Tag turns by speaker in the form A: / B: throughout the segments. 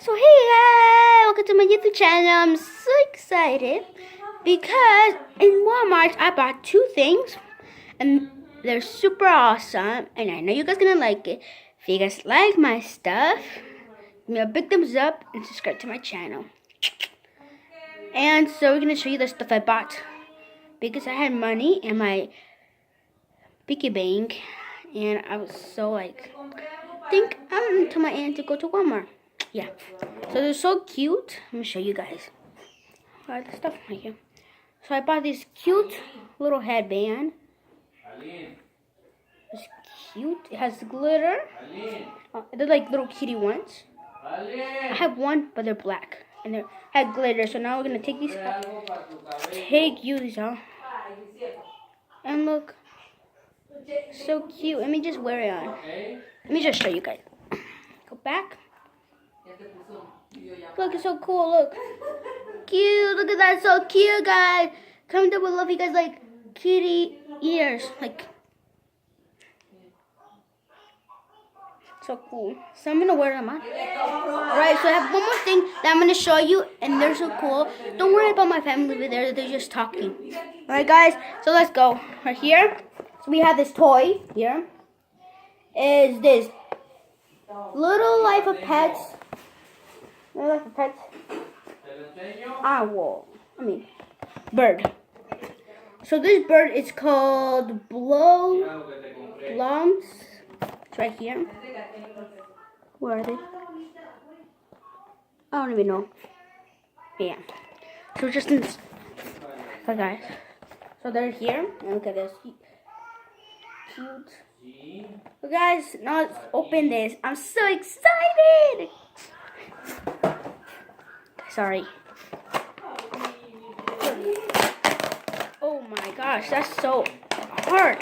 A: So hey guys, welcome to my YouTube channel. I'm so excited because in Walmart I bought two things and they're super awesome and I know you guys gonna like it. If you guys like my stuff, give me a big thumbs up and subscribe to my channel. And so we're gonna show you the stuff I bought because I had money in my piggy bank and I was so like, think I'm to my aunt to go to Walmart. Yeah, so they're so cute. Let me show you guys. I got the stuff right here. So I bought this cute little headband. It's cute. It has glitter. They're like little kitty ones. I have one, but they're black and they had glitter. So now we're gonna take these out. Take these out. And look, so cute. Let me just wear it on. Let me just show you guys. Go back. Look, it's so cool. Look, cute. Look at that, so cute, guys. Comment down below if you guys like kitty ears, like so cool. So I'm gonna wear them on. Alright, so I have one more thing that I'm gonna show you, and they're so cool. Don't worry about my family over there; they're just talking. Alright, guys. So let's go. Right here, so we have this toy here. Is this Little Life of Pets? Little Life of Pets. Owl. Bird. So this bird is called Blums. It's right here. Where are they? I don't even know. Yeah. So just in this. So guys. So they're here. And look at this. Cute. So guys, now let's open this. I'm so excited. Sorry. Oh my gosh, that's so hard.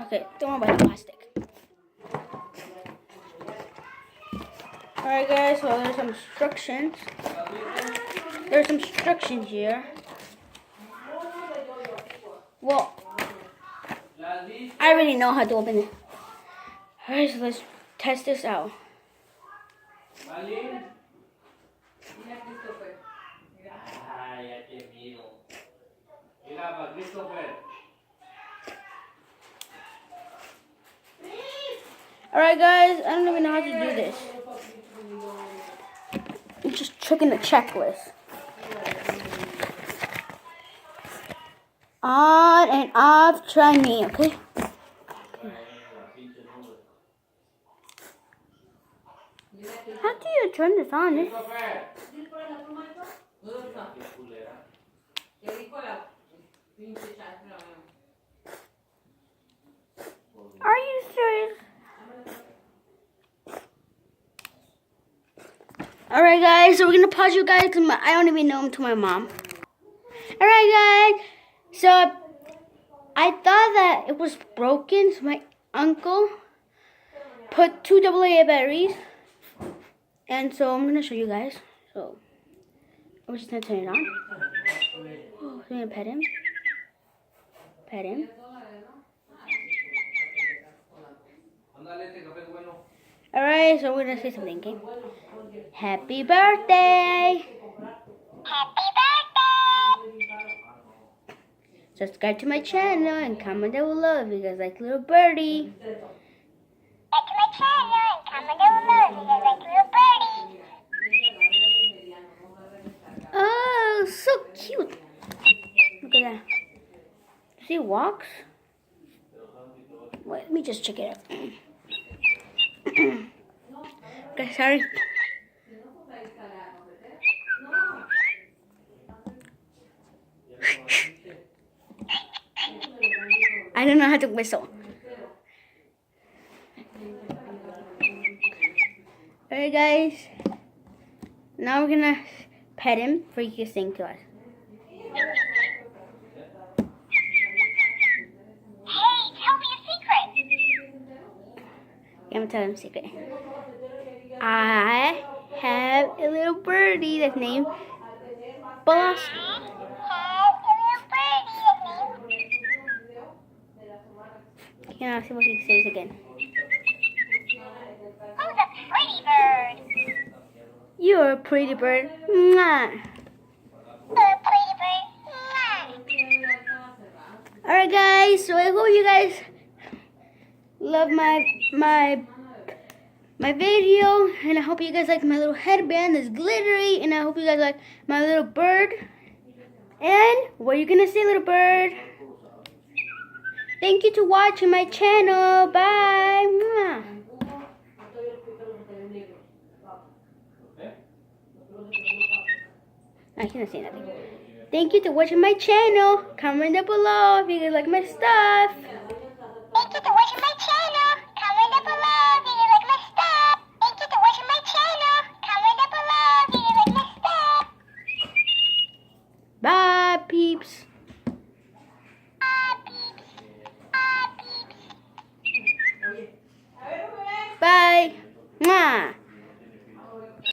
A: Okay, don't worry about the plastic. Alright guys, so there's some instructions. There's some instructions here. Well, I already know how to open it. Alright, so let's test this out. Alright guys, I don't even know how to do this. I'm just checking the checklist. On and off, try me, okay? How do you turn this on? Are you serious? Alright guys, so we're gonna pause you guys because I don't even know him to my mom. Alright guys, so I thought that it was broken, so my uncle put 2 AA batteries. And so I'm gonna show you guys. So I'm just gonna turn it on. Oh, so I'm gonna pet him. Pet him. Alright, so we're gonna say something, okay? Happy birthday! Happy birthday! Subscribe to my channel and comment down below if you guys like little birdie. Subscribe to my channel and comment down below if you guys like little birdie. Oh, so cute! Look at that. See, he walks. Wait, let me just check it out. Okay, sorry. I don't know how to whistle. Alright guys. Now we're gonna pet him for you to sing to us. I'm gonna tell him a secret. I have a little birdie that's named Blossom. Here, I'll see what he says again.
B: Who's a pretty bird?
A: You're a pretty bird. Mwah.
B: A pretty bird.
A: Alright guys, so I hope you guys love my video, and I hope you guys like my little headband that's glittery, and I hope you guys like my little bird. And what are you gonna say, little bird? Thank you to watching my channel. Bye. Mwah. I cannot say nothing. Thank you to watching my channel. Comment down below if you guys like my stuff.